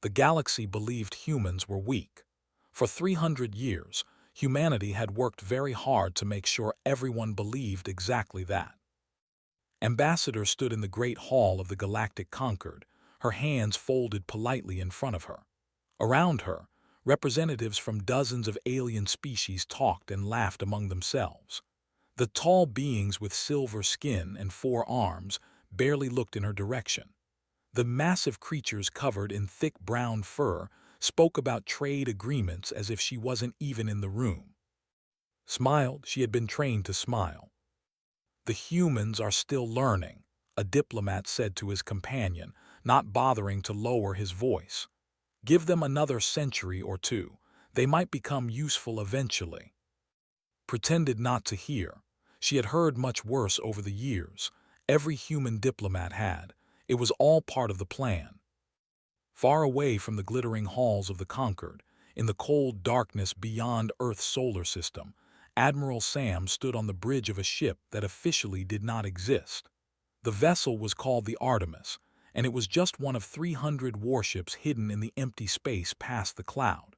The galaxy believed humans were weak. For 300 years, humanity had worked very hard to make sure everyone believed exactly that. Ambassador stood in the great hall of the Galactic Concord, her hands folded politely in front of her. Around her, representatives from dozens of alien species talked and laughed among themselves. The tall beings with silver skin and 4 arms barely looked in her direction. The massive creatures covered in thick brown fur spoke about trade agreements as if she wasn't even in the room. Smiled, she had been trained to smile. "The humans are still learning," a diplomat said to his companion, not bothering to lower his voice. "Give them another century or two. They might become useful eventually." Pretended not to hear. She had heard much worse over the years. Every human diplomat had. It was all part of the plan. Far away from the glittering halls of the Concord, in the cold darkness beyond Earth's solar system, Admiral Sam stood on the bridge of a ship that officially did not exist. The vessel was called the Artemis, and it was just one of 300 warships hidden in the empty space past the cloud.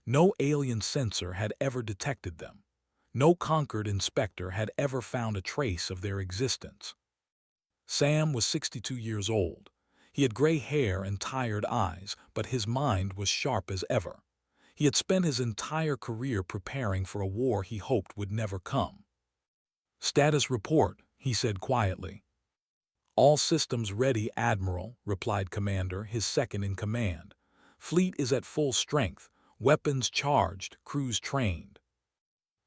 No alien sensor had ever detected them. No Concord inspector had ever found a trace of their existence. Sam was 62 years old. He had gray hair and tired eyes, but his mind was sharp as ever. He had spent his entire career preparing for a war he hoped would never come. "Status report," he said quietly. "All systems ready, Admiral," replied Commander, his second in command. "Fleet is at full strength, weapons charged, crews trained."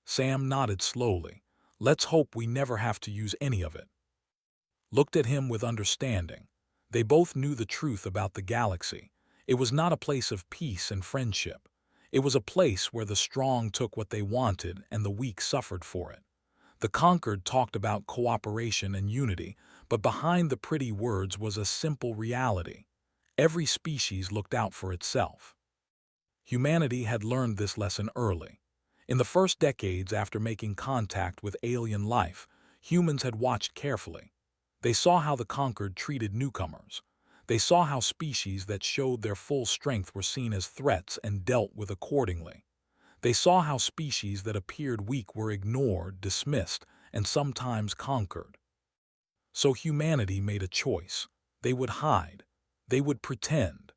Sam nodded slowly. "Let's hope we never have to use any of it." Looked at him with understanding. They both knew the truth about the galaxy. It was not a place of peace and friendship. It was a place where the strong took what they wanted and the weak suffered for it. The Conquered talked about cooperation and unity, but behind the pretty words was a simple reality. Every species looked out for itself. Humanity had learned this lesson early. In the first decades after making contact with alien life, humans had watched carefully. They saw how the Conquered treated newcomers. They saw how species that showed their full strength were seen as threats and dealt with accordingly. They saw how species that appeared weak were ignored, dismissed, and sometimes conquered. So humanity made a choice. They would hide. They would pretend.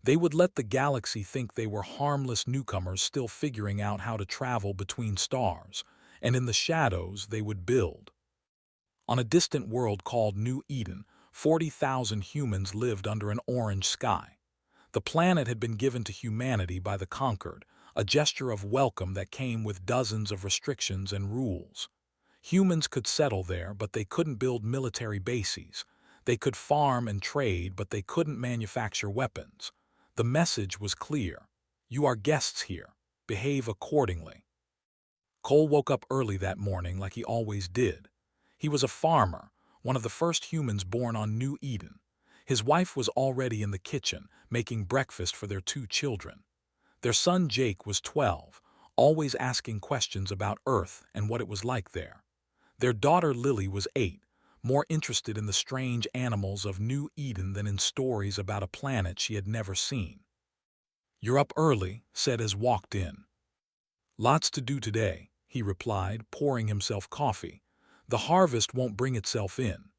They would let the galaxy think they were harmless newcomers still figuring out how to travel between stars, and in the shadows they would build. On a distant world called New Eden, 40,000 humans lived under an orange sky. The planet had been given to humanity by the Conquered, a gesture of welcome that came with dozens of restrictions and rules. Humans could settle there, but they couldn't build military bases. They could farm and trade, but they couldn't manufacture weapons. The message was clear. You are guests here. Behave accordingly. Cole woke up early that morning like he always did. He was a farmer, one of the first humans born on New Eden. His wife was already in the kitchen, making breakfast for their 2 children. Their son Jake was 12, always asking questions about Earth and what it was like there. Their daughter Lily was 8, more interested in the strange animals of New Eden than in stories about a planet she had never seen. "You're up early," said as walked in. "Lots to do today," he replied, pouring himself coffee. "The harvest won't bring itself in."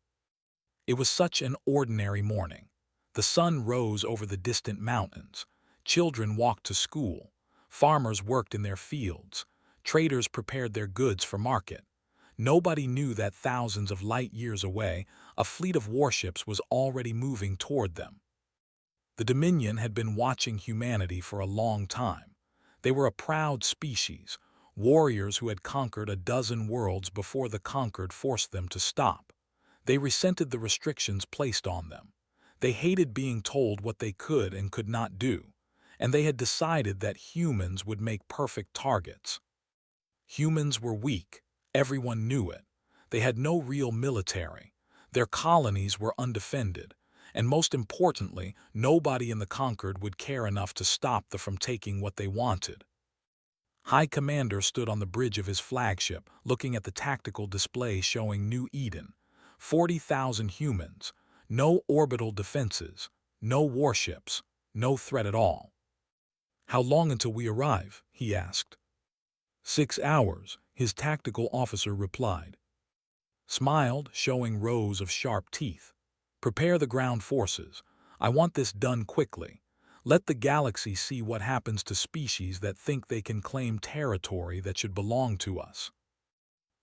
It was such an ordinary morning. The sun rose over the distant mountains. Children walked to school. Farmers worked in their fields. Traders prepared their goods for market. Nobody knew that thousands of light years away, a fleet of warships was already moving toward them. The Dominion had been watching humanity for a long time. They were a proud species, warriors who had conquered a dozen worlds before the Conquered forced them to stop. They resented the restrictions placed on them. They hated being told what they could and could not do, and they had decided that humans would make perfect targets. Humans were weak. Everyone knew it. They had no real military. Their colonies were undefended. And most importantly, nobody in the Conquered would care enough to stop them from taking what they wanted. High Commander stood on the bridge of his flagship, looking at the tactical display showing New Eden. 40,000 humans, no orbital defenses, no warships, No threat at all. "How long until we arrive?" he asked. 6 hours, his tactical officer replied. Smiled, showing rows of sharp teeth. "Prepare the ground forces. I want this done quickly. Let the galaxy see what happens to species that think they can claim territory that should belong to us."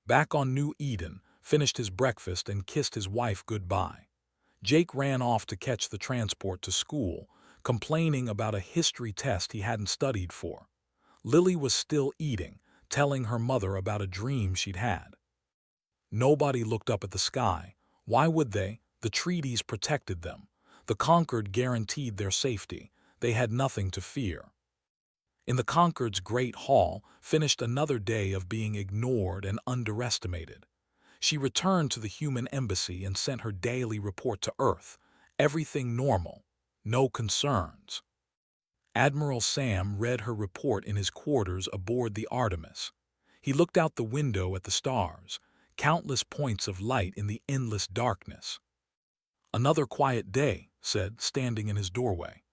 Back on New Eden, finished his breakfast and kissed his wife goodbye. Jake ran off to catch the transport to school, complaining about a history test he hadn't studied for. Lily was still eating, telling her mother about a dream she'd had. Nobody looked up at the sky. Why would they? The treaties protected them. The Conquered guaranteed their safety. They had nothing to fear. In the Concord's great hall, finished another day of being ignored and underestimated. She returned to the human embassy and sent her daily report to Earth. Everything normal. No concerns. Admiral Sam read her report in his quarters aboard the Artemis. He looked out the window at the stars, countless points of light in the endless darkness. "Another quiet day," said, standing in his doorway.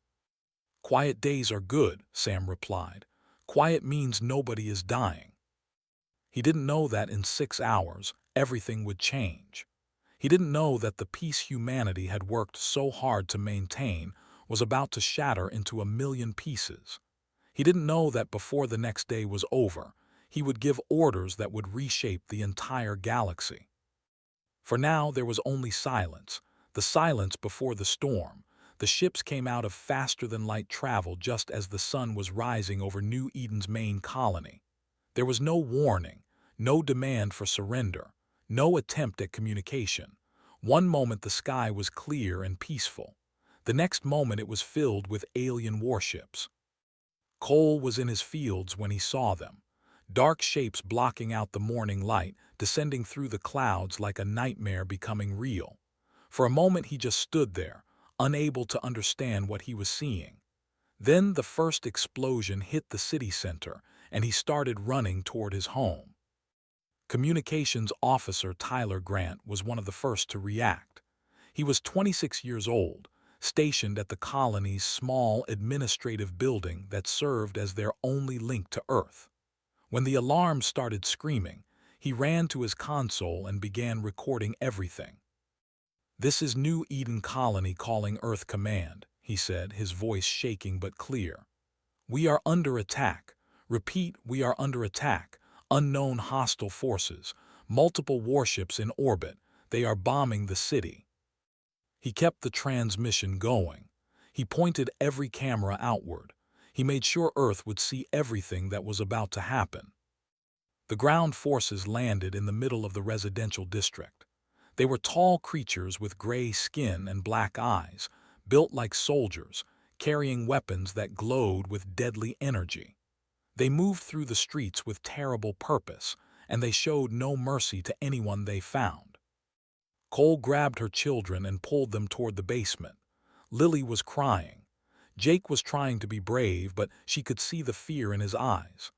"Quiet days are good," Sam replied. "Quiet means nobody is dying." He didn't know that in 6 hours, everything would change. He didn't know that the peace humanity had worked so hard to maintain was about to shatter into a million pieces. He didn't know that before the next day was over, he would give orders that would reshape the entire galaxy. For now, there was only silence, the silence before the storm. The ships came out of faster-than-light travel just as the sun was rising over New Eden's main colony. There was no warning, no demand for surrender, no attempt at communication. One moment the sky was clear and peaceful. The next moment it was filled with alien warships. Cole was in his fields when he saw them. Dark shapes blocking out the morning light, descending through the clouds like a nightmare becoming real. For a moment he just stood there, unable to understand what he was seeing. Then the first explosion hit the city center, and he started running toward his home. Communications officer Tyler Grant was one of the first to react. He was 26 years old, stationed at the colony's small administrative building that served as their only link to Earth. When the alarm started screaming, he ran to his console and began recording everything. "This is New Eden Colony calling Earth Command," he said, his voice shaking but clear. "We are under attack. Repeat, we are under attack. Unknown hostile forces. Multiple warships in orbit. They are bombing the city." He kept the transmission going. He pointed every camera outward. He made sure Earth would see everything that was about to happen. The ground forces landed in the middle of the residential district. They were tall creatures with gray skin and black eyes, built like soldiers, carrying weapons that glowed with deadly energy. They moved through the streets with terrible purpose, and they showed no mercy to anyone they found. Cole grabbed her children and pulled them toward the basement. Lily was crying. Jake was trying to be brave, but she could see the fear in his eyes.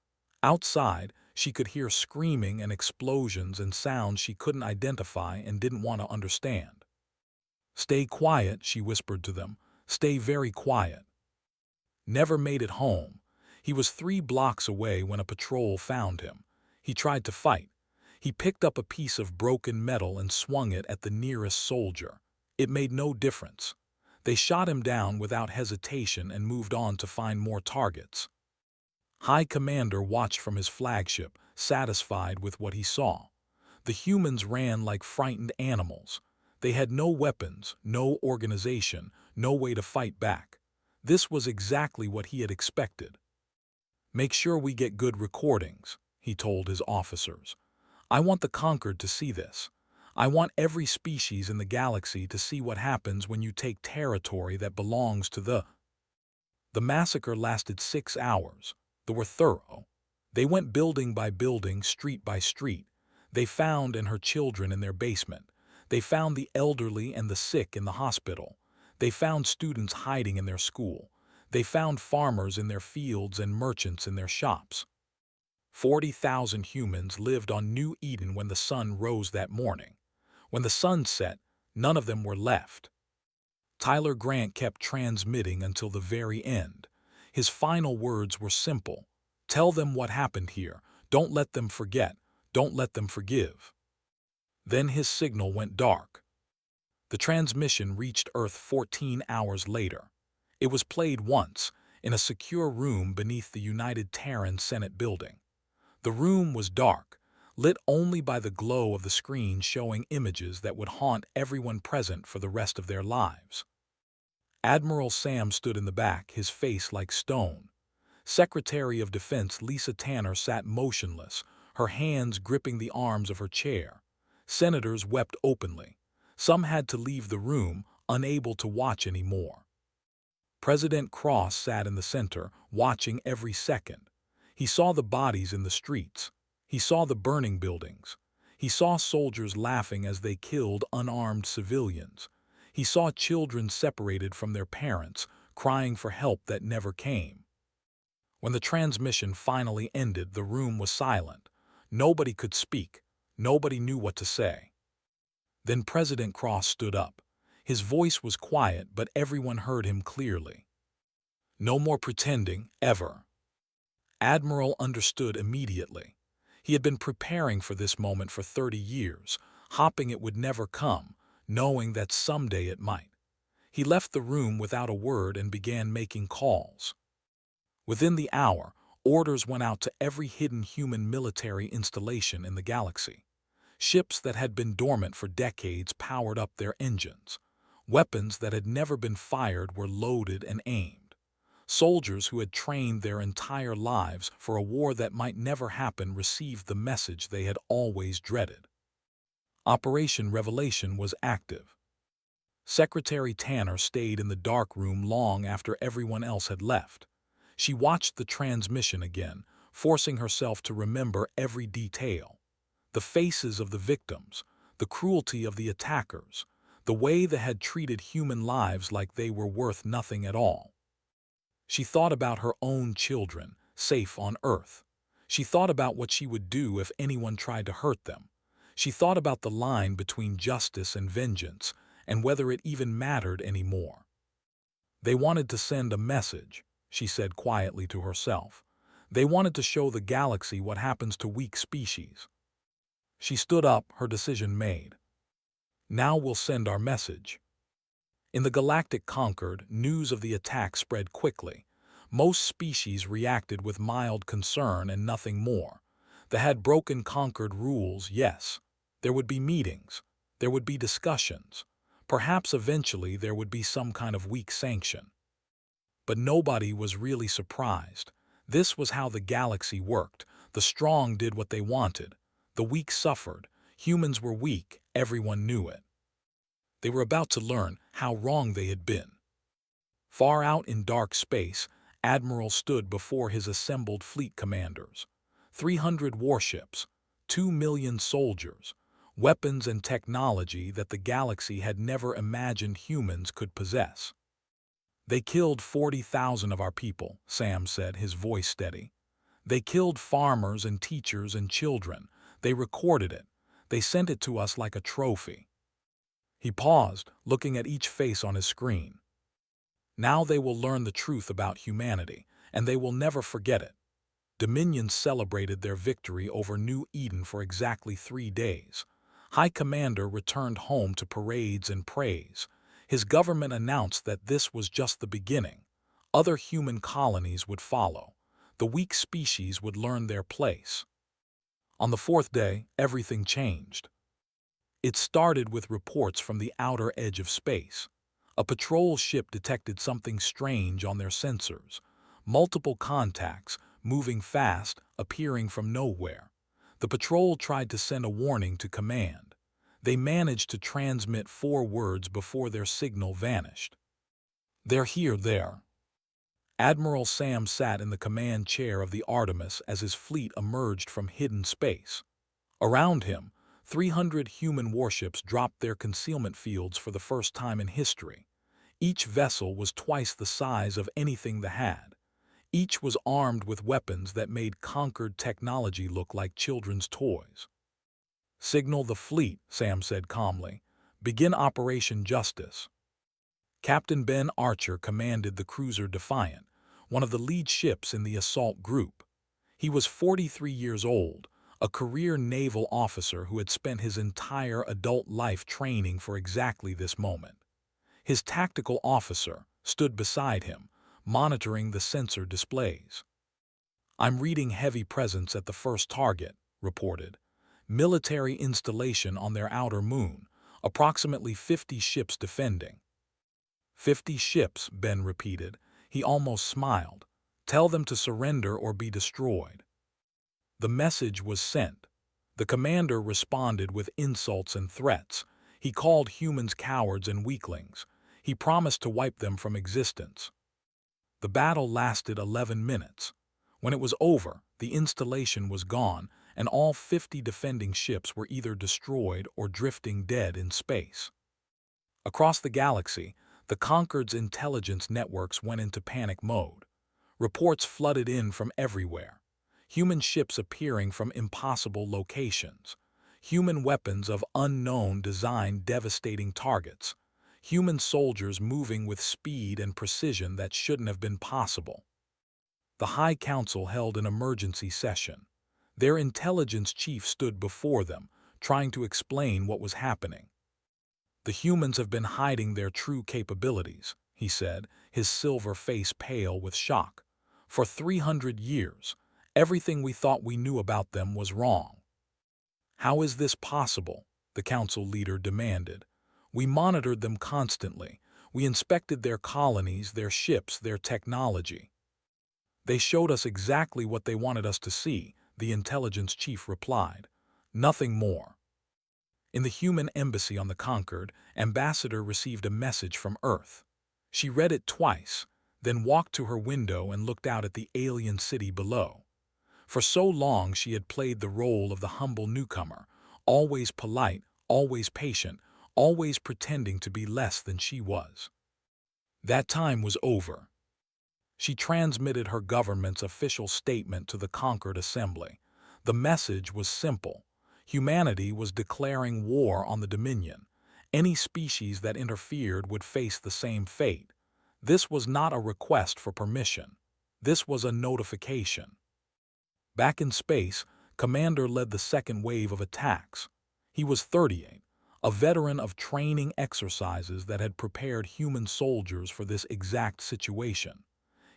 Outside, she could hear screaming and explosions and sounds she couldn't identify and didn't want to understand. "Stay quiet," she whispered to them. "Stay very quiet." Never made it home. He was 3 blocks away when a patrol found him. He tried to fight. He picked up a piece of broken metal and swung it at the nearest soldier. It made no difference. They shot him down without hesitation and moved on to find more targets. High Commander watched from his flagship, satisfied with what he saw. The humans ran like frightened animals. They had no weapons, no organization, no way to fight back. This was exactly what he had expected. "Make sure we get good recordings," he told his officers. "I want the Conquered to see this. I want every species in the galaxy to see what happens when you take territory that belongs to the—" The massacre lasted 6 hours. They were thorough. They went building by building, street by street. They found and her children in their basement. They found the elderly and the sick in the hospital. They found students hiding in their school. They found farmers in their fields and merchants in their shops. 40,000 humans lived on New Eden when the sun rose that morning. When the sun set, none of them were left. Tyler Grant kept transmitting until the very end. His final words were simple. Tell them what happened here. Don't let them forget. Don't let them forgive. Then his signal went dark. The transmission reached Earth 14 hours later. It was played once, in a secure room beneath the United Terran Senate building. The room was dark, lit only by the glow of the screen showing images that would haunt everyone present for the rest of their lives. Admiral Sam stood in the back, his face like stone. Secretary of Defense Lisa Tanner sat motionless, her hands gripping the arms of her chair. Senators wept openly. Some had to leave the room, unable to watch anymore. President Cross sat in the center, watching every second. He saw the bodies in the streets. He saw the burning buildings. He saw soldiers laughing as they killed unarmed civilians. He saw children separated from their parents, crying for help that never came. When the transmission finally ended, the room was silent. Nobody could speak. Nobody knew what to say. Then President Cross stood up. His voice was quiet, but everyone heard him clearly. No more pretending, ever. Admiral understood immediately. He had been preparing for this moment for 30 years, hoping it would never come, knowing that someday it might. He left the room without a word and began making calls. Within the hour, orders went out to every hidden human military installation in the galaxy. Ships that had been dormant for decades powered up their engines. Weapons that had never been fired were loaded and aimed. Soldiers who had trained their entire lives for a war that might never happen received the message they had always dreaded. Operation Revelation was active. Secretary Tanner stayed in the dark room long after everyone else had left. She watched the transmission again, forcing herself to remember every detail. The faces of the victims, the cruelty of the attackers, the way they had treated human lives like they were worth nothing at all. She thought about her own children, safe on Earth. She thought about what she would do if anyone tried to hurt them. She thought about the line between justice and vengeance, and whether it even mattered anymore. They wanted to send a message, she said quietly to herself. They wanted to show the galaxy what happens to weak species. She stood up, her decision made. Now we'll send our message. In the Galactic Concord, news of the attack spread quickly. Most species reacted with mild concern and nothing more. They had broken Concord rules, yes. There would be meetings. There would be discussions. Perhaps eventually there would be some kind of weak sanction. But nobody was really surprised. This was how the galaxy worked. The strong did what they wanted. The weak suffered. Humans were weak. Everyone knew it. They were about to learn how wrong they had been. Far out in dark space, Admiral stood before his assembled fleet commanders. 300 warships, 2 million soldiers, weapons and technology that the galaxy had never imagined humans could possess. They killed 40,000 of our people, Sam said, his voice steady. They killed farmers and teachers and children. They recorded it. They sent it to us like a trophy. He paused, looking at each face on his screen. Now they will learn the truth about humanity, and they will never forget it. Dominion celebrated their victory over New Eden for exactly 3 days. High Commander returned home to parades and praise. His government announced that this was just the beginning. Other human colonies would follow. The weak species would learn their place. On the 4th day, everything changed. It started with reports from the outer edge of space. A patrol ship detected something strange on their sensors. Multiple contacts, moving fast, appearing from nowhere. The patrol tried to send a warning to command. They managed to transmit 4 words before their signal vanished. They're here, there. Admiral Sam sat in the command chair of the Artemis as his fleet emerged from hidden space. Around him, 300 human warships dropped their concealment fields for the first time in history. Each vessel was twice the size of anything they had. Each was armed with weapons that made conquered technology look like children's toys. Signal the fleet, Sam said calmly. Begin Operation Justice. Captain Ben Archer commanded the cruiser Defiant, one of the lead ships in the assault group. He was 43 years old, a career naval officer who had spent his entire adult life training for exactly this moment. His tactical officer stood beside him, monitoring the sensor displays. "I'm reading heavy presence at the first target," reported. "Military installation on their outer moon, approximately 50 ships defending." 50 ships, Ben repeated. He almost smiled. "Tell them to surrender or be destroyed." The message was sent. The commander responded with insults and threats. He called humans cowards and weaklings. He promised to wipe them from existence. The battle lasted 11 minutes. When it was over, the installation was gone, and all 50 defending ships were either destroyed or drifting dead in space. Across the galaxy, the Concord's intelligence networks went into panic mode. Reports flooded in from everywhere. Human ships appearing from impossible locations. Human weapons of unknown design devastating targets. Human soldiers moving with speed and precision that shouldn't have been possible. The High Council held an emergency session. Their intelligence chief stood before them, trying to explain what was happening. "The humans have been hiding their true capabilities," he said, his silver face pale with shock. "For 300 years, everything we thought we knew about them was wrong." "How is this possible?" the council leader demanded. "We monitored them constantly. We inspected their colonies, their ships, their technology." "They showed us exactly what they wanted us to see," the intelligence chief replied. "Nothing more." In the human embassy on the Concorde, Ambassador received a message from Earth. She read it twice, then walked to her window and looked out at the alien city below. For so long she had played the role of the humble newcomer, always polite, always patient, always pretending to be less than she was. That time was over. She transmitted her government's official statement to the Concorde Assembly. The message was simple. Humanity was declaring war on the Dominion. Any species that interfered would face the same fate. This was not a request for permission. This was a notification. Back in space, Commander led the second wave of attacks. He was 38, a veteran of training exercises that had prepared human soldiers for this exact situation.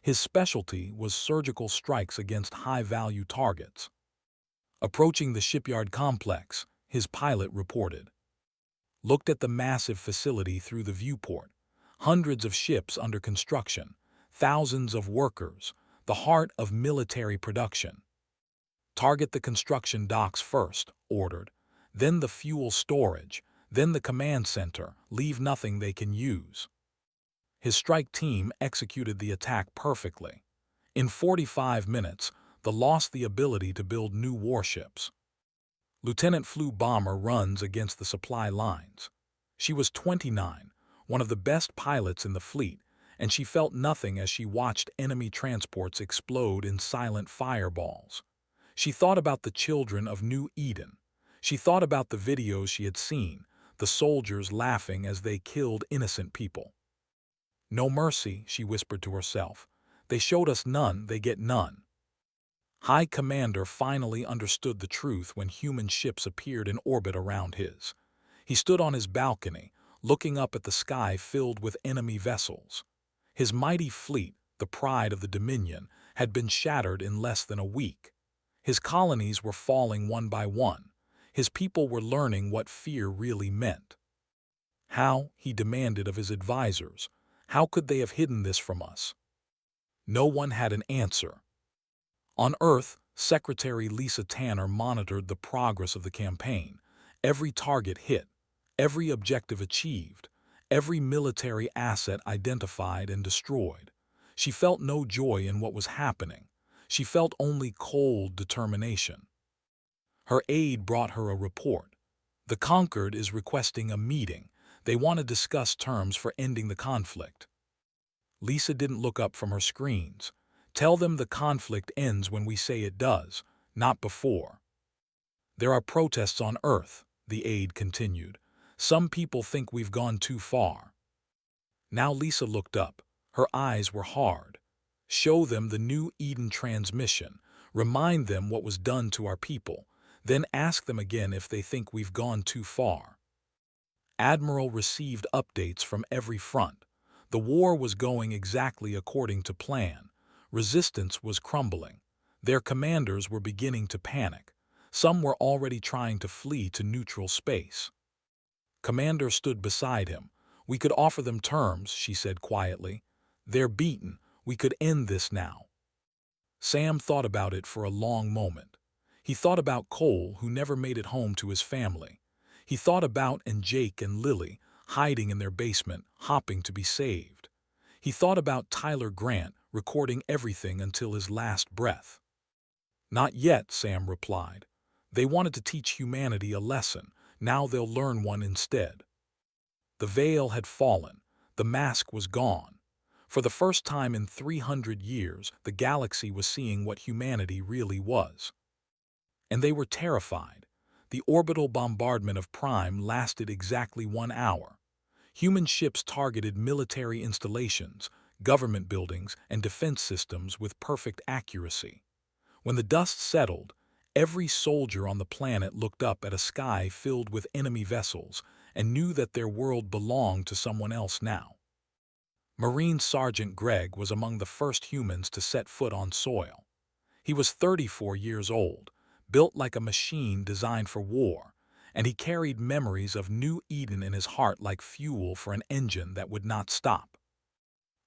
His specialty was surgical strikes against high-value targets. Approaching the shipyard complex, his pilot reported. Looked at the massive facility through the viewport. Hundreds of ships under construction, thousands of workers, the heart of military production. "Target the construction docks first," ordered. "Then the fuel storage, then the command center. Leave nothing they can use." His strike team executed the attack perfectly. In 45 minutes, they lost the ability to build new warships. Lieutenant Flew Bomber runs against the supply lines. She was 29, one of the best pilots in the fleet, and she felt nothing as she watched enemy transports explode in silent fireballs. She thought about the children of New Eden. She thought about the videos she had seen, the soldiers laughing as they killed innocent people. "No mercy," she whispered to herself. "They showed us none, they get none." High Commander finally understood the truth when human ships appeared in orbit around his. He stood on his balcony, looking up at the sky filled with enemy vessels. His mighty fleet, the pride of the Dominion, had been shattered in less than a week. His colonies were falling one by one. His people were learning what fear really meant. "How," he demanded of his advisors, "how could they have hidden this from us?" No one had an answer. On Earth, Secretary Lisa Tanner monitored the progress of the campaign. Every target hit, every objective achieved, every military asset identified and destroyed. She felt no joy in what was happening. She felt only cold determination. Her aide brought her a report. "The Concorde is requesting a meeting. They want to discuss terms for ending the conflict." Lisa didn't look up from her screens. "Tell them the conflict ends when we say it does, not before." "There are protests on Earth," the aide continued. "Some people think we've gone too far." Now Lisa looked up. Her eyes were hard. Show them the new Eden transmission. Remind them what was done to our people. Then ask them again if they think we've gone too far. Admiral received updates from every front. The war was going exactly according to plan. Resistance was crumbling. Their commanders were beginning to panic. Some were already trying to flee to neutral space. Commander stood beside him. We could offer them terms, she said quietly. They're beaten. We could end this now. Sam thought about it for a long moment. He thought about Cole, who never made it home to his family. He thought about Jake and Lily, hiding in their basement, hoping to be saved. He thought about Tyler Grant, recording everything until his last breath. Not yet, Sam replied. They wanted to teach humanity a lesson. Now they'll learn one instead. The veil had fallen. The mask was gone. For the first time in 300 years, the galaxy was seeing what humanity really was. And they were terrified. The orbital bombardment of Prime lasted exactly 1 hour. Human ships targeted military installations, government buildings, and defense systems with perfect accuracy. When the dust settled, every soldier on the planet looked up at a sky filled with enemy vessels and knew that their world belonged to someone else now. Marine Sergeant Greg was among the first humans to set foot on soil. He was 34 years old, built like a machine designed for war, and he carried memories of New Eden in his heart like fuel for an engine that would not stop.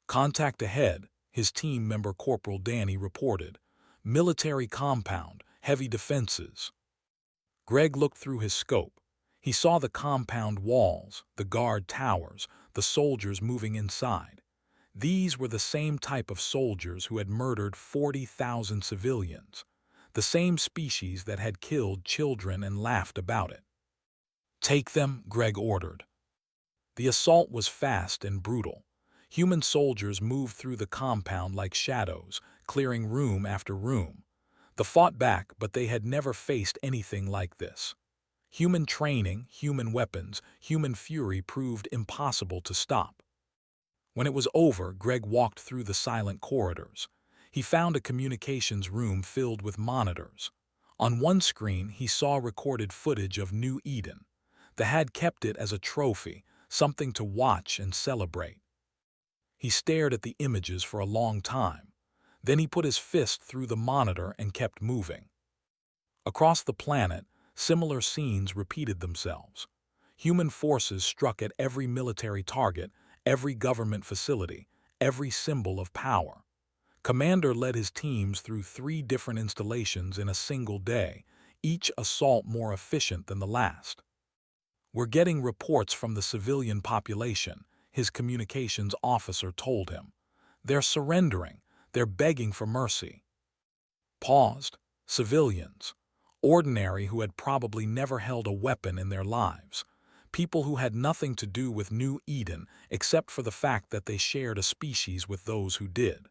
Contact ahead, his team member Corporal Danny reported. Military compound, heavy defenses. Greg looked through his scope. He saw the compound walls, the guard towers, the soldiers moving inside. These were the same type of soldiers who had murdered 40,000 civilians, the same species that had killed children and laughed about it. Take them, Greg ordered. The assault was fast and brutal. Human soldiers moved through the compound like shadows, clearing room after room. They fought back, but they had never faced anything like this. Human training, human weapons, human fury proved impossible to stop. When it was over, Greg walked through the silent corridors. He found a communications room filled with monitors. On one screen, he saw recorded footage of New Eden. They had kept it as a trophy, something to watch and celebrate. He stared at the images for a long time. Then he put his fist through the monitor and kept moving. Across the planet, similar scenes repeated themselves. Human forces struck at every military target, every government facility, every symbol of power. Commander led his teams through 3 different installations in a single day, each assault more efficient than the last. We're getting reports from the civilian population, his communications officer told him. They're surrendering. They're begging for mercy. Paused. Civilians. Ordinary who had probably never held a weapon in their lives. People who had nothing to do with New Eden except for the fact that they shared a species with those who did.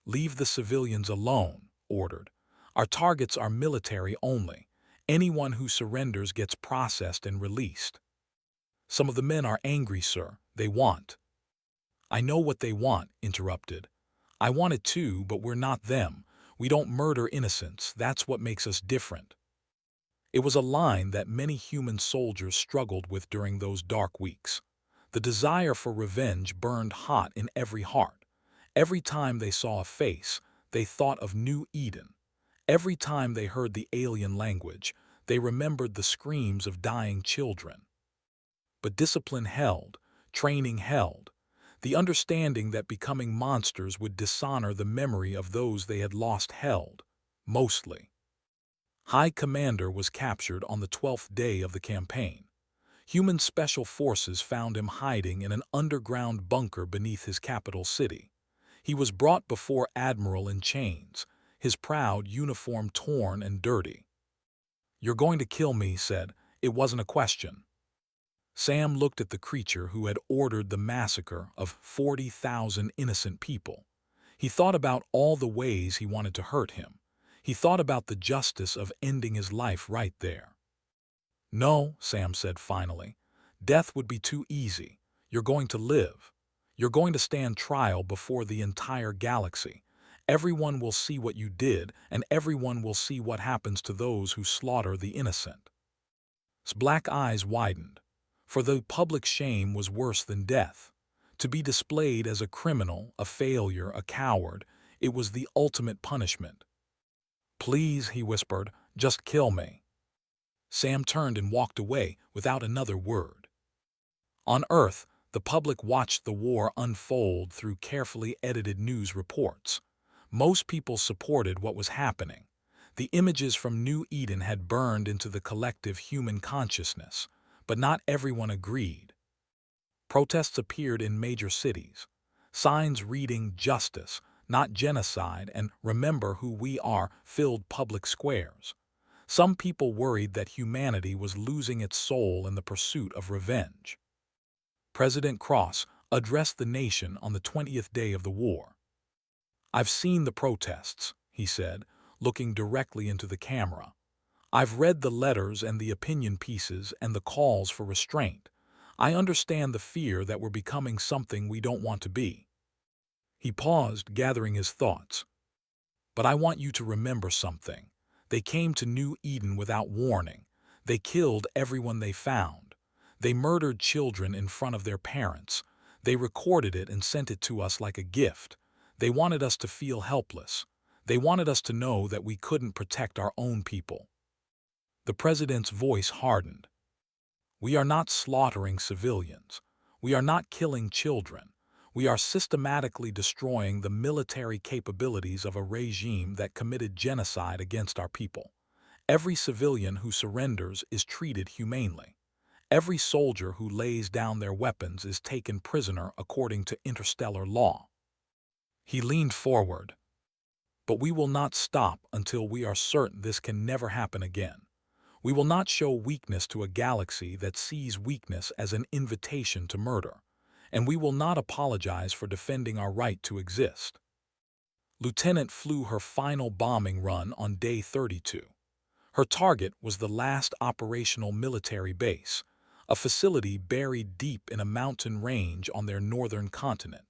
Leave the civilians alone, ordered. Our targets are military only. Anyone who surrenders gets processed and released. Some of the men are angry, sir. They want. I know what they want, interrupted. I want it too, but we're not them. We don't murder innocents. That's what makes us different. It was a line that many human soldiers struggled with during those dark weeks. The desire for revenge burned hot in every heart. Every time they saw a face, they thought of New Eden. Every time they heard the alien language, they remembered the screams of dying children. But discipline held, training held. The understanding that becoming monsters would dishonor the memory of those they had lost held, mostly. High Commander was captured on the 12th day of the campaign. Human special forces found him hiding in an underground bunker beneath his capital city. He was brought before Admiral in chains, his proud uniform torn and dirty. "You're going to kill me," said. It wasn't a question. Sam looked at the creature who had ordered the massacre of 40,000 innocent people. He thought about all the ways he wanted to hurt him. He thought about the justice of ending his life right there. "No," Sam said finally. "Death would be too easy. You're going to live." You're going to stand trial before the entire galaxy. Everyone will see what you did, and everyone will see what happens to those who slaughter the innocent." His black eyes widened, for the public shame was worse than death. To be displayed as a criminal, a failure, a coward, it was the ultimate punishment. "Please," he whispered, "just kill me." Sam turned and walked away without another word. On Earth, the public watched the war unfold through carefully edited news reports. Most people supported what was happening. The images from New Eden had burned into the collective human consciousness, but not everyone agreed. Protests appeared in major cities. Signs reading "Justice, not genocide," and "Remember who we are" filled public squares. Some people worried that humanity was losing its soul in the pursuit of revenge. President Cross addressed the nation on the 20th day of the war. "I've seen the protests," he said, looking directly into the camera. "I've read the letters and the opinion pieces and the calls for restraint. I understand the fear that we're becoming something we don't want to be." He paused, gathering his thoughts. "But I want you to remember something. They came to New Eden without warning. They killed everyone they found. They murdered children in front of their parents. They recorded it and sent it to us like a gift. They wanted us to feel helpless. They wanted us to know that we couldn't protect our own people." The president's voice hardened. "We are not slaughtering civilians. We are not killing children. We are systematically destroying the military capabilities of a regime that committed genocide against our people. Every civilian who surrenders is treated humanely. Every soldier who lays down their weapons is taken prisoner according to interstellar law." He leaned forward. "But we will not stop until we are certain this can never happen again. We will not show weakness to a galaxy that sees weakness as an invitation to murder. And we will not apologize for defending our right to exist." Lieutenant flew her final bombing run on day 32. Her target was the last operational military base, a facility buried deep in a mountain range on their northern continent.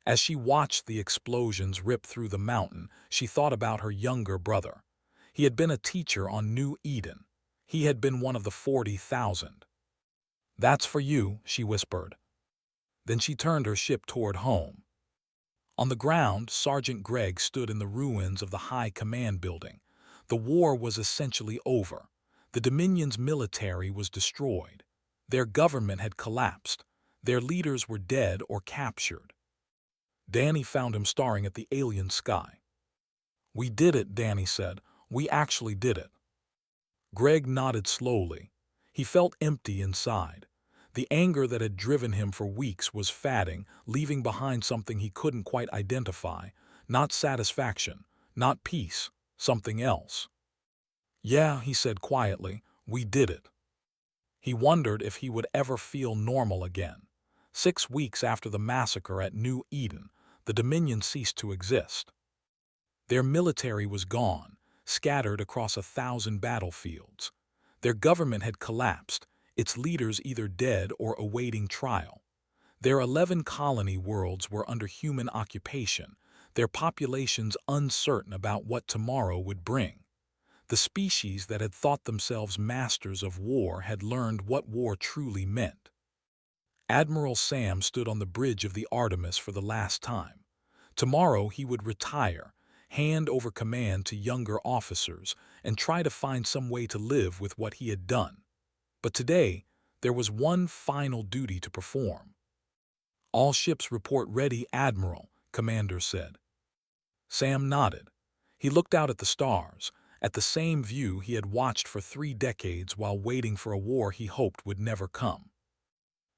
As she watched the explosions rip through the mountain, she thought about her younger brother. He had been a teacher on New Eden. He had been one of the 40,000. "That's for you," she whispered. Then she turned her ship toward home. On the ground, Sergeant Gregg stood in the ruins of the High Command building. The war was essentially over. The Dominion's military was destroyed. Their government had collapsed. Their leaders were dead or captured. Danny found him staring at the alien sky. "We did it," Danny said. "We actually did it." Gregg nodded slowly. He felt empty inside. The anger that had driven him for weeks was fading, leaving behind something he couldn't quite identify. Not satisfaction, not peace, something else. "Yeah," he said quietly, "we did it." He wondered if he would ever feel normal again. 6 weeks after the massacre at New Eden, the Dominion ceased to exist. Their military was gone, scattered across 1,000 battlefields. Their government had collapsed, its leaders either dead or awaiting trial. Their 11 colony worlds were under human occupation, their populations uncertain about what tomorrow would bring. The species that had thought themselves masters of war had learned what war truly meant. Admiral Sam stood on the bridge of the Artemis for the last time. Tomorrow he would retire, hand over command to younger officers, and try to find some way to live with what he had done. But today, there was one final duty to perform. "All ships report ready, Admiral," Commander said. Sam nodded. He looked out at the stars, at the same view he had watched for 3 decades while waiting for a war he hoped would never come.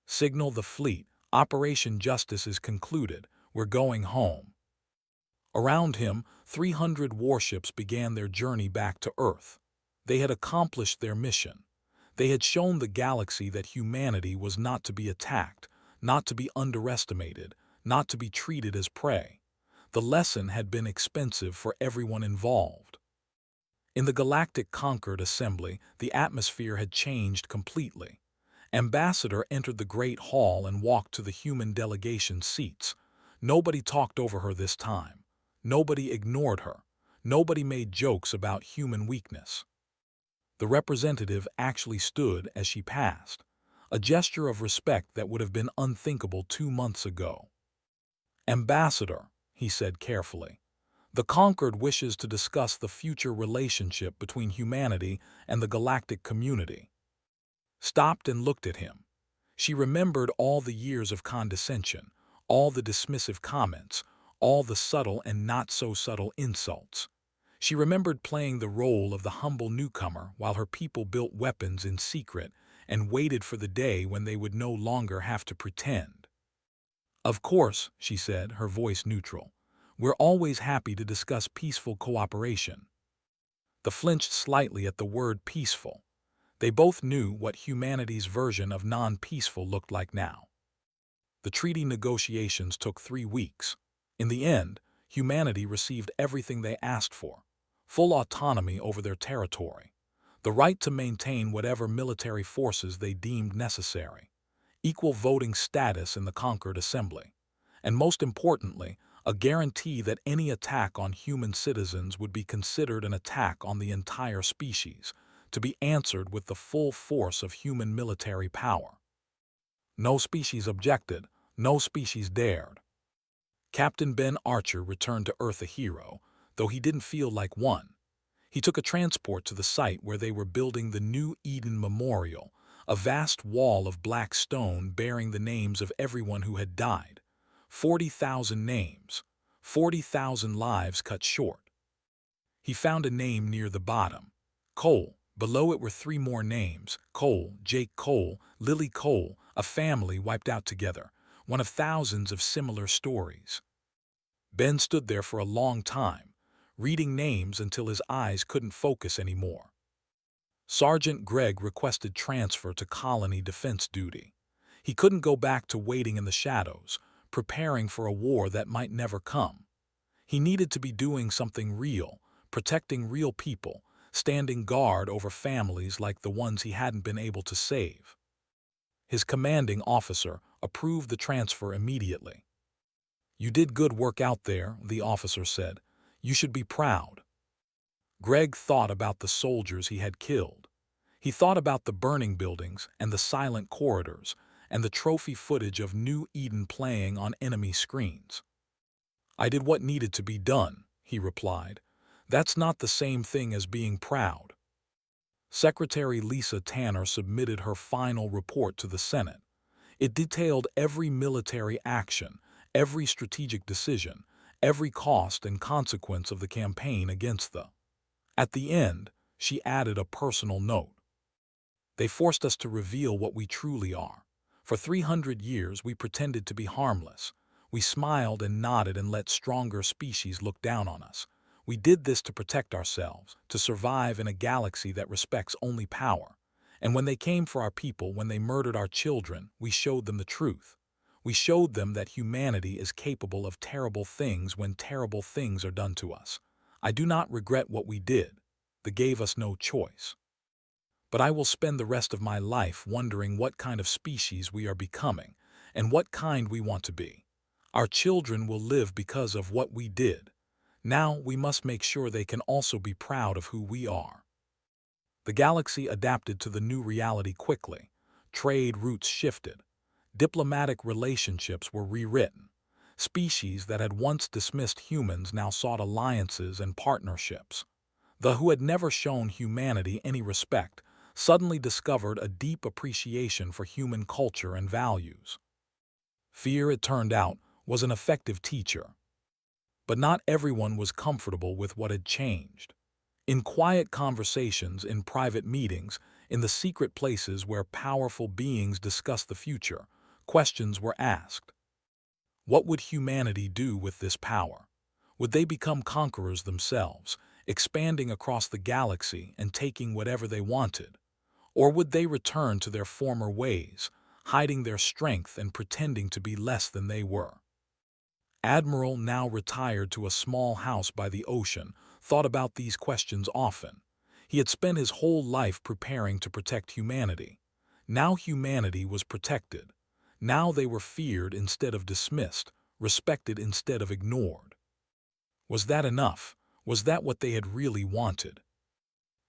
"Signal the fleet. Operation Justice is concluded. We're going home." Around him, 300 warships began their journey back to Earth. They had accomplished their mission. They had shown the galaxy that humanity was not to be attacked, not to be underestimated, not to be treated as prey. The lesson had been expensive for everyone involved. In the Galactic Concord Assembly, the atmosphere had changed completely. Ambassador entered the great hall and walked to the human delegation seats. Nobody talked over her this time. Nobody ignored her. Nobody made jokes about human weakness. The representative actually stood as she passed, a gesture of respect that would have been unthinkable 2 months ago. "Ambassador," he said carefully, "the Conquered wishes to discuss the future relationship between humanity and the galactic community." Stopped and looked at him. She remembered all the years of condescension, all the dismissive comments, all the subtle and not-so-subtle insults. She remembered playing the role of the humble newcomer while her people built weapons in secret and waited for the day when they would no longer have to pretend. "Of course," she said, her voice neutral, "we're always happy to discuss peaceful cooperation." They flinched slightly at the word peaceful. They both knew what humanity's version of non-peaceful looked like now. The treaty negotiations took 3 weeks. In the end, humanity received everything they asked for: full autonomy over their territory, the right to maintain whatever military forces they deemed necessary, equal voting status in the conquered assembly, and most importantly, a guarantee that any attack on human citizens would be considered an attack on the entire species, to be answered with the full force of human military power. No species objected, no species dared. Captain Ben Archer returned to Earth a hero, though he didn't feel like one. He took a transport to the site where they were building the New Eden Memorial, a vast wall of black stone bearing the names of everyone who had died. 40,000 names, 40,000 lives cut short. He found a name near the bottom: Cole. Below it were 3 more names: Cole, Jake Cole, Lily Cole, a family wiped out together, one of thousands of similar stories. Ben stood there for a long time, reading names until his eyes couldn't focus anymore. Sergeant Greg requested transfer to colony defense duty. He couldn't go back to waiting in the shadows, preparing for a war that might never come. He needed to be doing something real, protecting real people, standing guard over families like the ones he hadn't been able to save. His commanding officer approved the transfer immediately. "You did good work out there," the officer said. "You should be proud." Greg thought about the soldiers he had killed. He thought about the burning buildings and the silent corridors and the trophy footage of New Eden playing on enemy screens. "I did what needed to be done," he replied. "That's not the same thing as being proud." Secretary Lisa Tanner submitted her final report to the Senate. It detailed every military action, every strategic decision, every cost and consequence of the campaign against the. At the end, she added a personal note. "They forced us to reveal what we truly are. For 300 years we pretended to be harmless. We smiled and nodded and let stronger species look down on us. We did this to protect ourselves, to survive in a galaxy that respects only power. And when they came for our people, when they murdered our children, we showed them the truth. We showed them that humanity is capable of terrible things when terrible things are done to us. I do not regret what we did. They gave us no choice. But I will spend the rest of my life wondering what kind of species we are becoming and what kind we want to be. Our children will live because of what we did. Now we must make sure they can also be proud of who we are." The galaxy adapted to the new reality quickly. Trade routes shifted. Diplomatic relationships were rewritten. Species that had once dismissed humans now sought alliances and partnerships. The who had never shown humanity any respect suddenly discovered a deep appreciation for human culture and values. Fear, it turned out, was an effective teacher. But not everyone was comfortable with what had changed. In quiet conversations, in private meetings, in the secret places where powerful beings discussed the future, questions were asked. What would humanity do with this power? Would they become conquerors themselves, expanding across the galaxy and taking whatever they wanted? Or would they return to their former ways, hiding their strength and pretending to be less than they were? Admiral, now retired to a small house by the ocean, thought about these questions often. He had spent his whole life preparing to protect humanity. Now humanity was protected. Now they were feared instead of dismissed, respected instead of ignored. Was that enough? Was that what they had really wanted?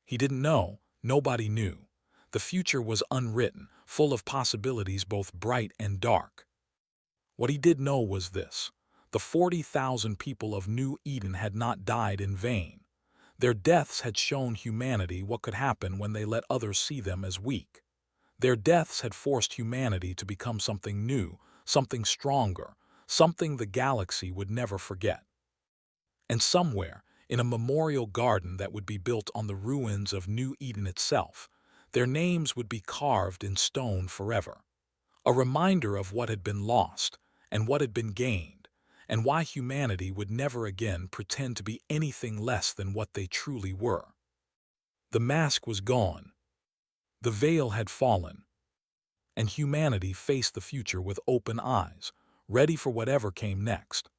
He didn't know. Nobody knew. The future was unwritten, full of possibilities both bright and dark. What he did know was this: the 40,000 people of New Eden had not died in vain. Their deaths had shown humanity what could happen when they let others see them as weak. Their deaths had forced humanity to become something new, something stronger, something the galaxy would never forget. And somewhere, in a memorial garden that would be built on the ruins of New Eden itself, their names would be carved in stone forever. A reminder of what had been lost, and what had been gained, and why humanity would never again pretend to be anything less than what they truly were. The mask was gone. The veil had fallen. And humanity faced the future with open eyes, ready for whatever came next.